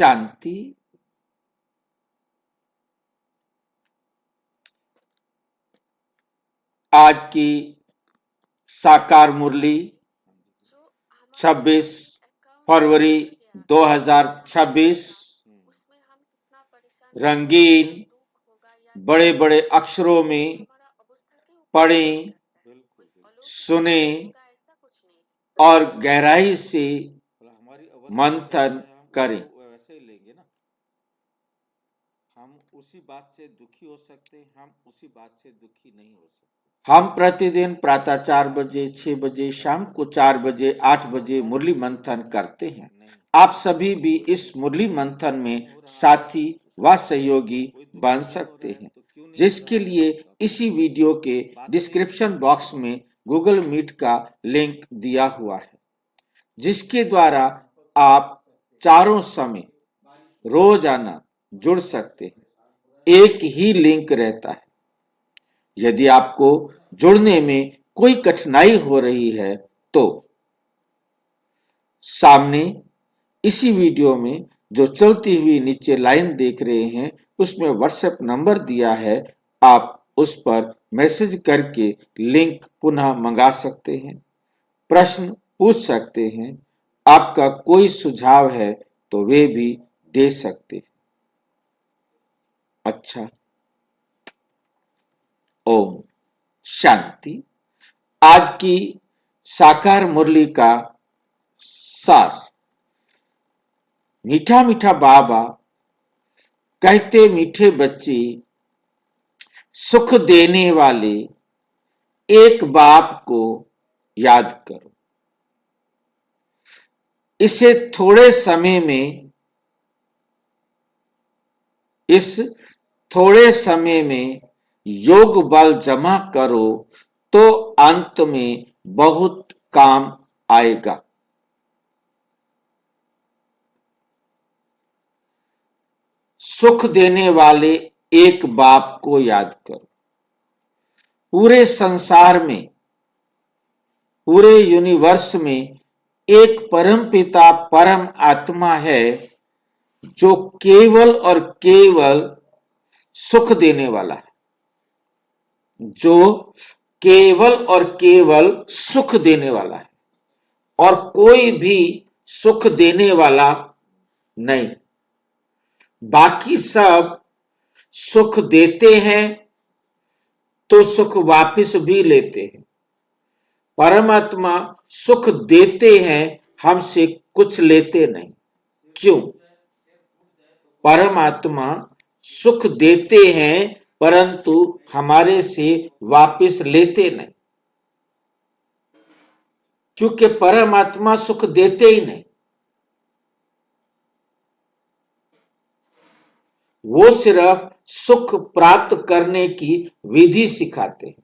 शांति। आज की साकार मुरली 26 फरवरी 2026 रंगीन बड़े बड़े अक्षरों में पढ़ें, सुने और गहराई से मंथन करें। हम उसी बात से दुखी हो सकते हैं, हम उसी बात से दुखी नहीं हो सकते। हम प्रतिदिन प्रातः 4 बजे, 6 बजे, शाम को 4 बजे, 8 बजे मुरली मंथन करते हैं। आप सभी भी इस मुरली मंथन में साथी व सहयोगी बन सकते हैं, जिसके लिए इसी वीडियो के डिस्क्रिप्शन बॉक्स में गूगल मीट का लिंक दिया हुआ है, जिसके द्वारा आप चारों समय रोजाना जुड़ सकते हैं। एक ही लिंक रहता है। यदि आपको जुड़ने में कोई कठिनाई हो रही है तो सामने इसी वीडियो में जो चलती हुई नीचे लाइन देख रहे हैं, उसमें व्हाट्सएप नंबर दिया है। आप उस पर मैसेज करके लिंक पुनः मंगा सकते हैं, प्रश्न पूछ सकते हैं, आपका कोई सुझाव है तो वे भी दे सकते हैं। अच्छा, ओम शांति। आज की साकार मुरली का सार। मीठा मीठा बाबा कहते, मीठे बच्चे सुख देने वाले एक बाप को याद करो। इसे थोड़े समय में योग बल जमा करो तो अंत में बहुत काम आएगा। सुख देने वाले एक बाप को याद करो। पूरे संसार में, पूरे यूनिवर्स में एक परम पिता, परम आत्मा है जो केवल और केवल सुख देने वाला है, जो केवल और केवल सुख देने वाला है, और कोई भी सुख देने वाला नहीं। बाकी सब सुख देते हैं तो सुख वापस भी लेते हैं। परमात्मा सुख देते हैं, हमसे कुछ लेते नहीं। क्यों? परमात्मा सुख देते हैं परंतु हमारे से वापस लेते नहीं, क्योंकि परमात्मा सुख देते ही नहीं। वो सिर्फ सुख प्राप्त करने की विधि सिखाते हैं,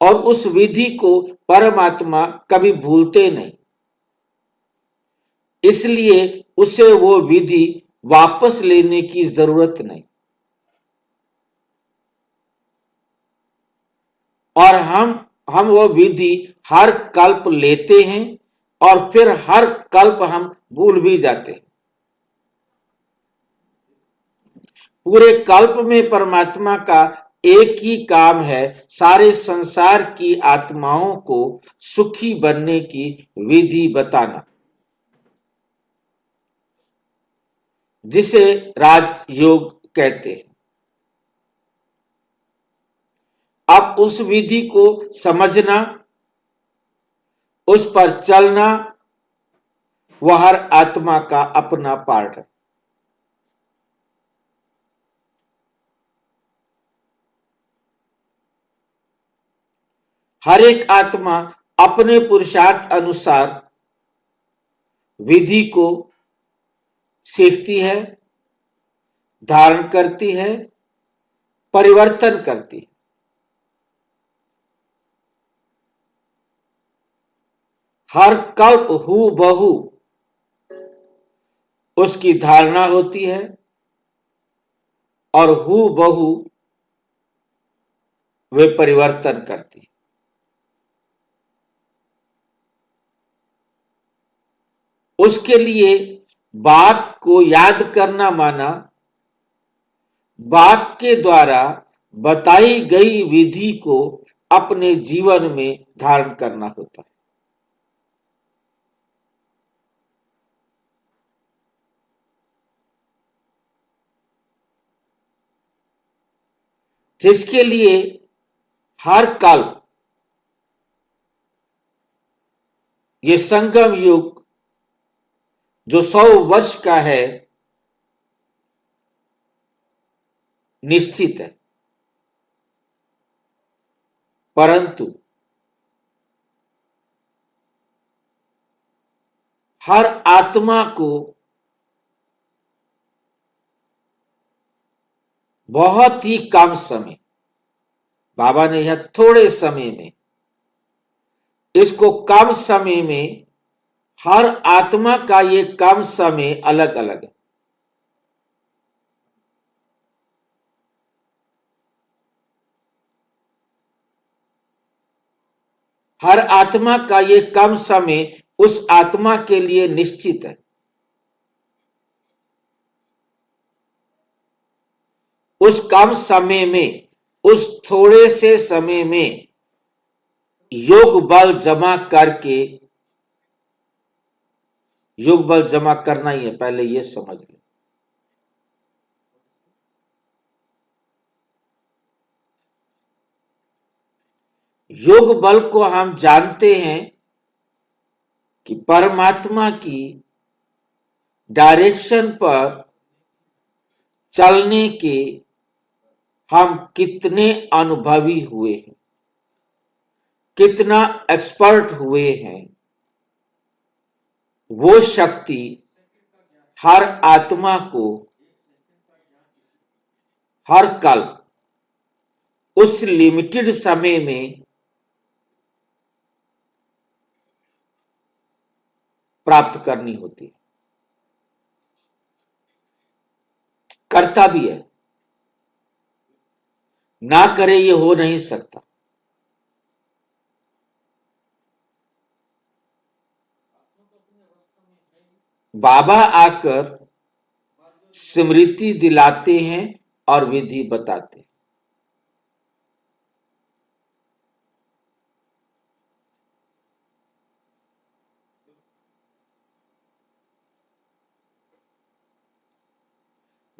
और उस विधि को परमात्मा कभी भूलते नहीं। इसलिए उसे वो विधि वापस लेने की जरूरत नहीं। और हम वो विधि हर कल्प लेते हैं और फिर हर कल्प हम भूल भी जाते हैं। पूरे कल्प में परमात्मा का एक ही काम है, सारे संसार की आत्माओं को सुखी बनने की विधि बताना, जिसे राजयोग कहते हैं। अब उस विधि को समझना, उस पर चलना, वह हर आत्मा का अपना पार्ट है। हर एक आत्मा अपने पुरुषार्थ अनुसार विधि को सीखती है, धारण करती है, परिवर्तन करती है। हर कल्प हूबहू उसकी धारणा होती है और हूबहू वे परिवर्तन करती है। उसके लिए बात को याद करना माना बात के द्वारा बताई गई विधि को अपने जीवन में धारण करना होता है। जिसके लिए हर काल ये संगम युग जो 100 वर्ष का है निश्चित है, परंतु हर आत्मा को बहुत ही कम समय, बाबा ने यह थोड़े समय में, इसको कम समय में, हर आत्मा का ये कम समय अलग अलग है। हर आत्मा का ये कम समय उस आत्मा के लिए निश्चित है। उस कम समय में, उस थोड़े से समय में योग बल जमा करके, योग बल जमा करना ही है, पहले ये समझ लें। योग बल को हम जानते हैं कि परमात्मा की डायरेक्शन पर चलने के हम कितने अनुभवी हुए हैं, कितना एक्सपर्ट हुए हैं। वो शक्ति हर आत्मा को हर कल उस लिमिटेड समय में प्राप्त करनी होती है, करता भी है। ना करे ये हो नहीं सकता। बाबा आकर स्मृति दिलाते हैं और विधि बताते हैं।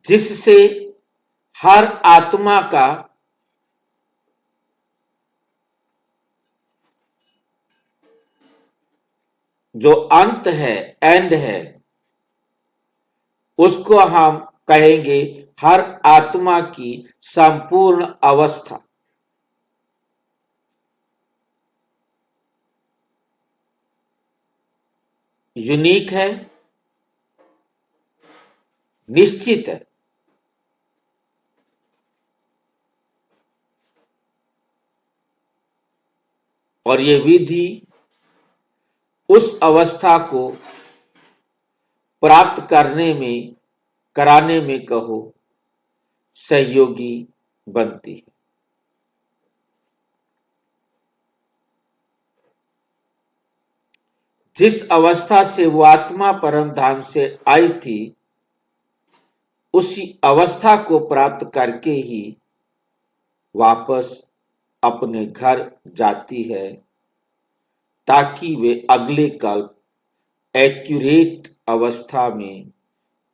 जिससे हर आत्मा का जो अंत है, एंड है, उसको हम कहेंगे हर आत्मा की संपूर्ण अवस्था। यूनिक है, निश्चित है, और ये विधि उस अवस्था को प्राप्त करने में, कराने में कहो, सहयोगी बनती है। जिस अवस्था से वो आत्मा परम धाम से आई थी, उसी अवस्था को प्राप्त करके ही वापस अपने घर जाती है, ताकि वे अगले कल्प एक्यूरेट अवस्था में,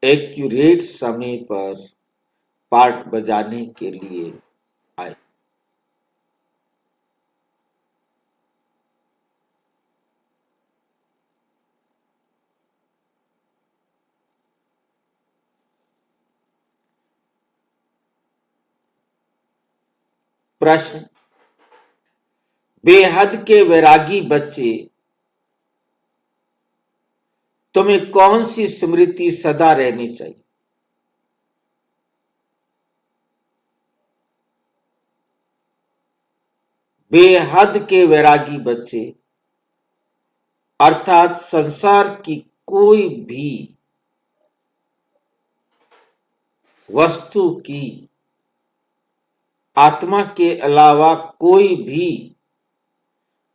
एक्यूरेट समय पर पाठ बजाने के लिए आए। प्रश्न: बेहद के वैरागी बच्चे, तुम्हें कौन सी स्मृति सदा रहनी चाहिए? बेहद के वैरागी बच्चे अर्थात संसार की कोई भी वस्तु की, आत्मा के अलावा कोई भी,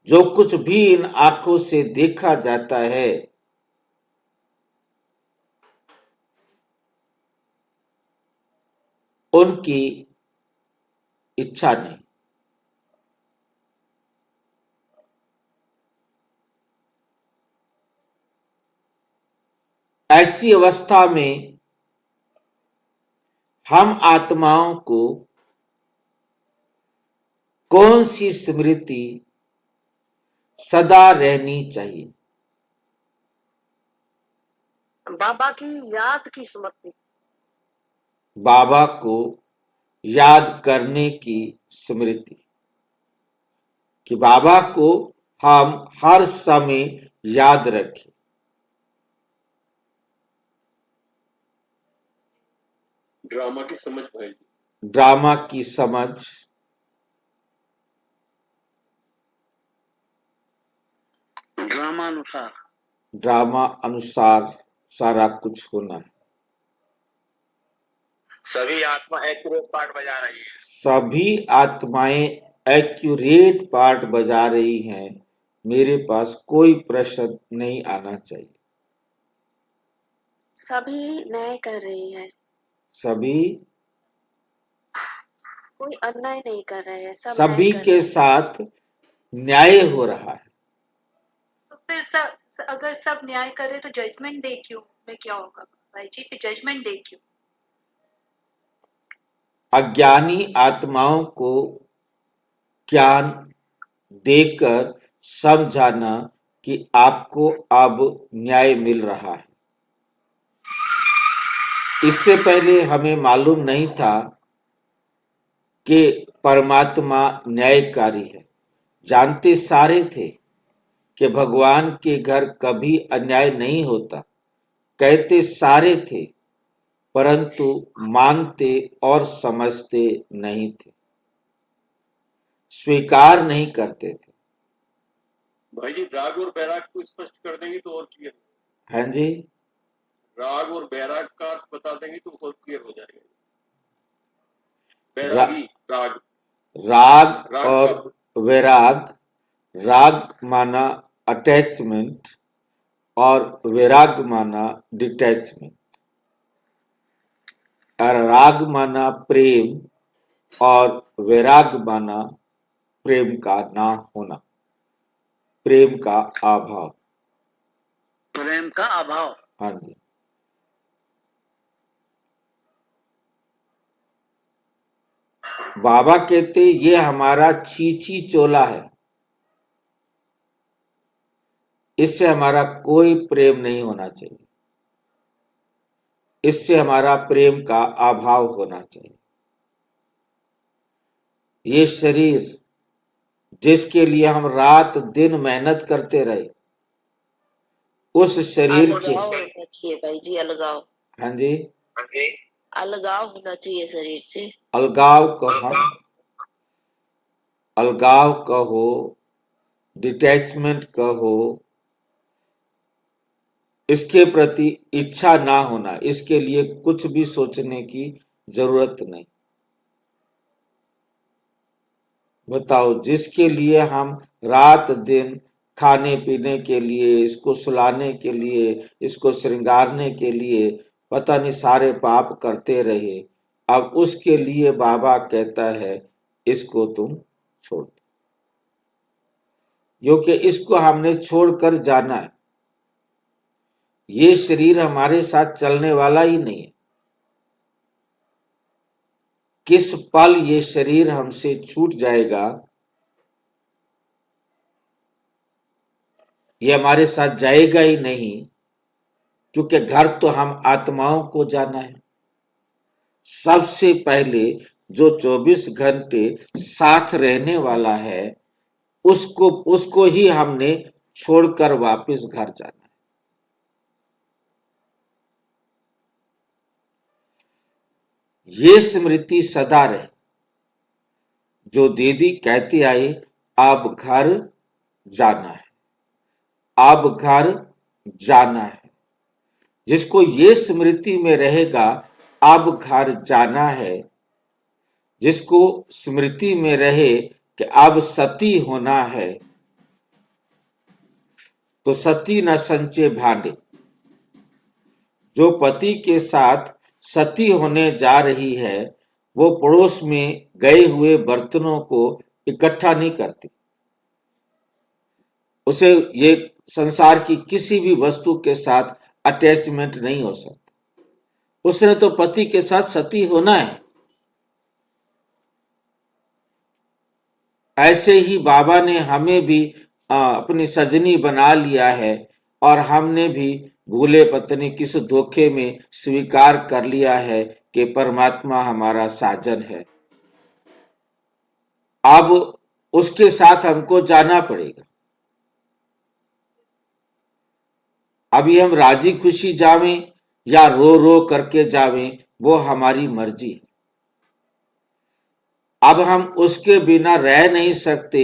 जो कुछ भी इन आंखों से देखा जाता है, उनकी इच्छा नहीं। ऐसी अवस्था में हम आत्माओं को कौन सी स्मृति सदा रहनी चाहिए? बाबा की याद की स्मृति। बाबा को याद करने की स्मृति, कि बाबा को हम हर समय याद रखें। ड्रामा की समझ भाई जी। ड्रामा की समझ, ड्रामा अनुसार सारा कुछ होना है। सभी आत्मा एक्यूरेट पार्ट बजा रही है। सभी आत्माएं एक्यूरेट पार्ट बजा रही हैं। मेरे पास कोई प्रश्न नहीं आना चाहिए। सभी न्याय कर रही है। सभी कोई अन्याय नहीं कर रहे हैं, सब सभी न्याय कर के रहे हैं। साथ न्याय हो रहा है। तो फिर अगर सब न्याय करे तो जजमेंट डे क्यों में क्या होगा भाई जी? फिर जजमेंट डे क्यों? अज्ञानी आत्माओं को ज्ञान देकर समझाना कि आपको अब न्याय मिल रहा है। इससे पहले हमें मालूम नहीं था कि परमात्मा न्यायकारी है। जानते सारे थे कि भगवान के घर कभी अन्याय नहीं होता, कहते सारे थे, परंतु मानते और समझते नहीं थे, स्वीकार नहीं करते थे। भाई जी राग और बैराग को स्पष्ट कर देंगे तो और क्लियर। हाँ जी, राग और बैराग का अर्थ बता देंगे तो और क्लियर हो जाएगा। बैरागी राग, राग राग और का वैराग, राग माना अटैचमेंट और वैराग माना डिटैचमेंट। और राग माना प्रेम और वैराग माना प्रेम का ना होना, प्रेम का अभाव। प्रेम का अभाव। हाँ जी, बाबा कहते ये हमारा चीची चोला है, इससे हमारा कोई प्रेम नहीं होना चाहिए, इससे हमारा प्रेम का अभाव होना चाहिए। ये शरीर जिसके लिए हम रात दिन मेहनत करते रहे, उस शरीर के, अलगाव होना चाहिए भाई जी, अलगाव। हाँ जी, अलगाव होना चाहिए शरीर से। अलगाव कहो, अलगाव कहो, डिटैचमेंट कहो, इसके प्रति इच्छा ना होना, इसके लिए कुछ भी सोचने की जरूरत नहीं। बताओ, जिसके लिए हम रात दिन खाने पीने के लिए, इसको सुलाने के लिए, इसको श्रृंगारने के लिए पता नहीं सारे पाप करते रहे, अब उसके लिए बाबा कहता है इसको तुम छोड़ दो, क्योंकि इसको हमने छोड़कर जाना है। ये शरीर हमारे साथ चलने वाला ही नहीं है। किस पल ये शरीर हमसे छूट जाएगा, ये हमारे साथ जाएगा ही नहीं, क्योंकि घर तो हम आत्माओं को जाना है। सबसे पहले जो 24 घंटे साथ रहने वाला है, उसको ही हमने छोड़कर वापस घर जाना है। ये स्मृति सदा रहे। जो दीदी कहती आई अब घर जाना है, अब घर जाना है, जिसको ये स्मृति में रहेगा अब घर जाना है, जिसको स्मृति में रहे कि अब सती होना है, तो सती न संचे भांडे। जो पति के साथ सती होने जा रही है, वो पड़ोस में गए हुए बर्तनों को इकट्ठा नहीं करती। उसे ये संसार की किसी भी वस्तु के साथ अटैचमेंट नहीं हो सकता। उसने तो पति के साथ सती होना है। ऐसे ही बाबा ने हमें भी अपनी सजनी बना लिया है और हमने भी भूले पत्नी किस धोखे में स्वीकार कर लिया है कि परमात्मा हमारा साजन है। अब उसके साथ हमको जाना पड़ेगा। अभी हम राजी खुशी जावें या रो रो करके जावें, वो हमारी मर्जी है। अब हम उसके बिना रह नहीं सकते,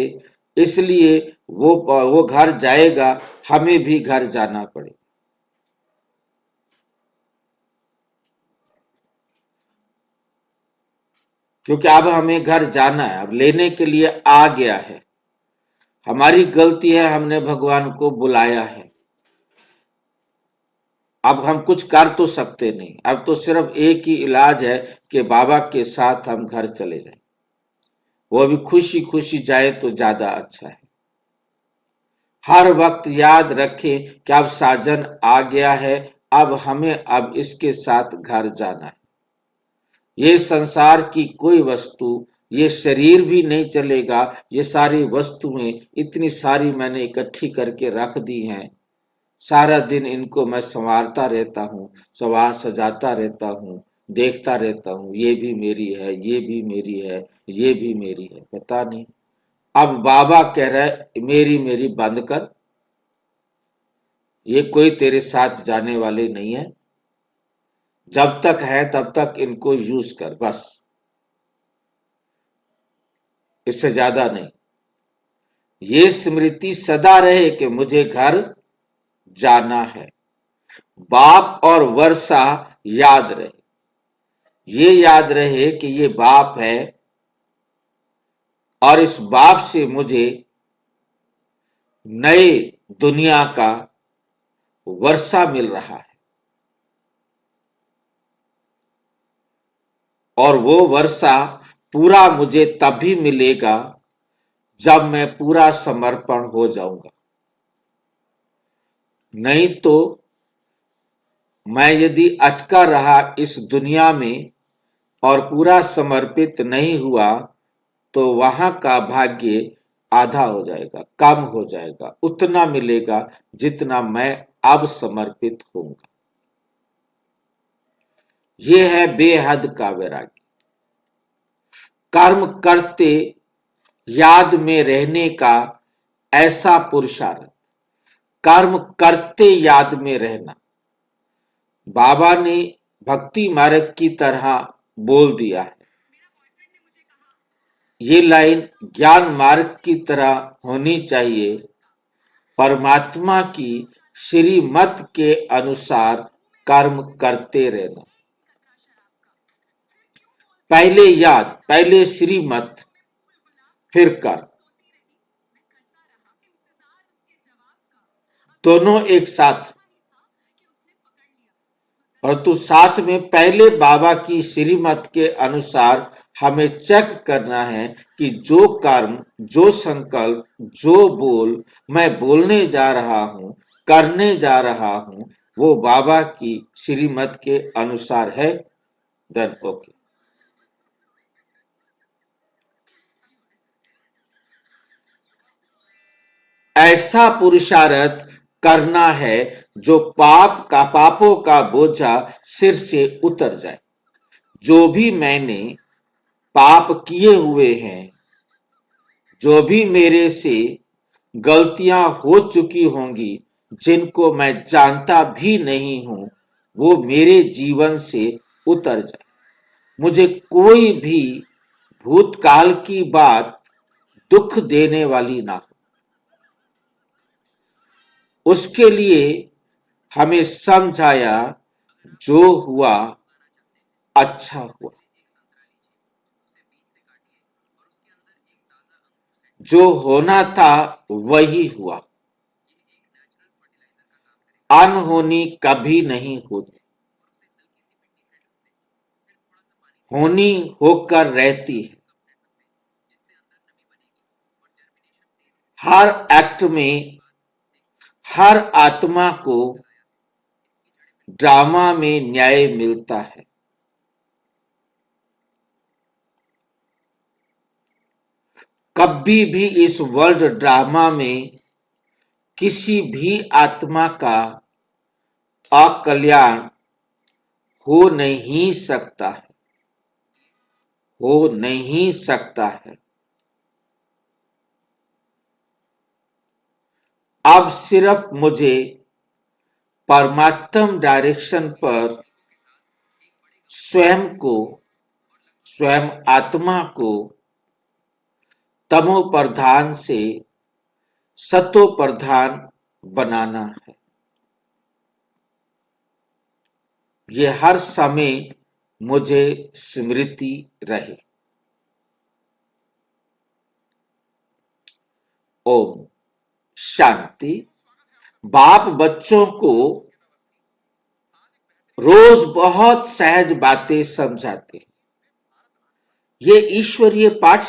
इसलिए वो घर जाएगा, हमें भी घर जाना पड़ेगा। क्योंकि अब हमें घर जाना है, अब लेने के लिए आ गया है। हमारी गलती है, हमने भगवान को बुलाया है। अब हम कुछ कर तो सकते नहीं। अब तो सिर्फ एक ही इलाज है कि बाबा के साथ हम घर चले जाएं। वो भी खुशी खुशी जाए तो ज्यादा अच्छा है। हर वक्त याद रखें कि अब साजन आ गया है, अब हमें अब इसके साथ घर जाना है। ये संसार की कोई वस्तु, ये शरीर भी नहीं चलेगा। ये सारी वस्तुएं इतनी सारी मैंने इकट्ठी करके रख दी हैं। सारा दिन इनको मैं संवारता रहता हूँ, सजाता रहता हूँ, देखता रहता हूँ, ये भी मेरी है, ये भी मेरी है, ये भी मेरी है। पता नहीं। अब बाबा कह रहा है मेरी मेरी बंद कर, ये कोई तेरे साथ जाने वाले नहीं है। जब तक है तब तक इनको यूज कर, बस, इससे ज्यादा नहीं। ये स्मृति सदा रहे कि मुझे घर जाना है। बाप और वर्षा याद रहे, ये याद रहे कि ये बाप है और इस बाप से मुझे नए दुनिया का वर्षा मिल रहा है। और वो वर्षा पूरा मुझे तभी मिलेगा जब मैं पूरा समर्पण हो जाऊंगा। नहीं तो मैं यदि अटका रहा इस दुनिया में और पूरा समर्पित नहीं हुआ, तो वहां का भाग्य आधा हो जाएगा, कम हो जाएगा। उतना मिलेगा जितना मैं अब समर्पित होऊंगा। ये है बेहद का वैराग्य। कर्म करते याद में रहने का ऐसा पुरुषार्थ, कर्म करते याद में रहना। बाबा ने भक्ति मार्ग की तरह बोल दिया है। ये लाइन ज्ञान मार्ग की तरह होनी चाहिए। परमात्मा की श्रीमत के अनुसार कर्म करते रहना। पहले याद, पहले श्रीमत, फिर कर्म, दोनों एक साथ। परंतु साथ में पहले बाबा की श्रीमत के अनुसार हमें चेक करना है कि जो कर्म, जो संकल्प, जो बोल मैं बोलने जा रहा हूं, करने जा रहा हूं, वो बाबा की श्रीमत के अनुसार है। Then okay. ऐसा पुरुषार्थ करना है जो पापों का बोझा सिर से उतर जाए। जो भी मैंने पाप किए हुए हैं, जो भी मेरे से गलतियां हो चुकी होंगी, जिनको मैं जानता भी नहीं हूं, वो मेरे जीवन से उतर जाए। मुझे कोई भी भूतकाल की बात दुख देने वाली ना हो। उसके लिए हमें समझाया जो हुआ अच्छा हुआ, जो होना था वही हुआ। अनहोनी कभी नहीं होती। होनी होकर रहती है। हर एक्ट में हर आत्मा को ड्रामा में न्याय मिलता है। कभी भी इस वर्ल्ड ड्रामा में किसी भी आत्मा का अकल्याण हो नहीं सकता है, हो नहीं सकता है। अब सिर्फ मुझे परमात्म डायरेक्शन पर स्वयं को, स्वयं आत्मा को तमो प्रधान से सतो प्रधान बनाना है। ये हर समय मुझे स्मृति रहे। ओम शांति। बाप बच्चों को रोज बहुत सहज बातें समझाते। ये ईश्वरीय पाठ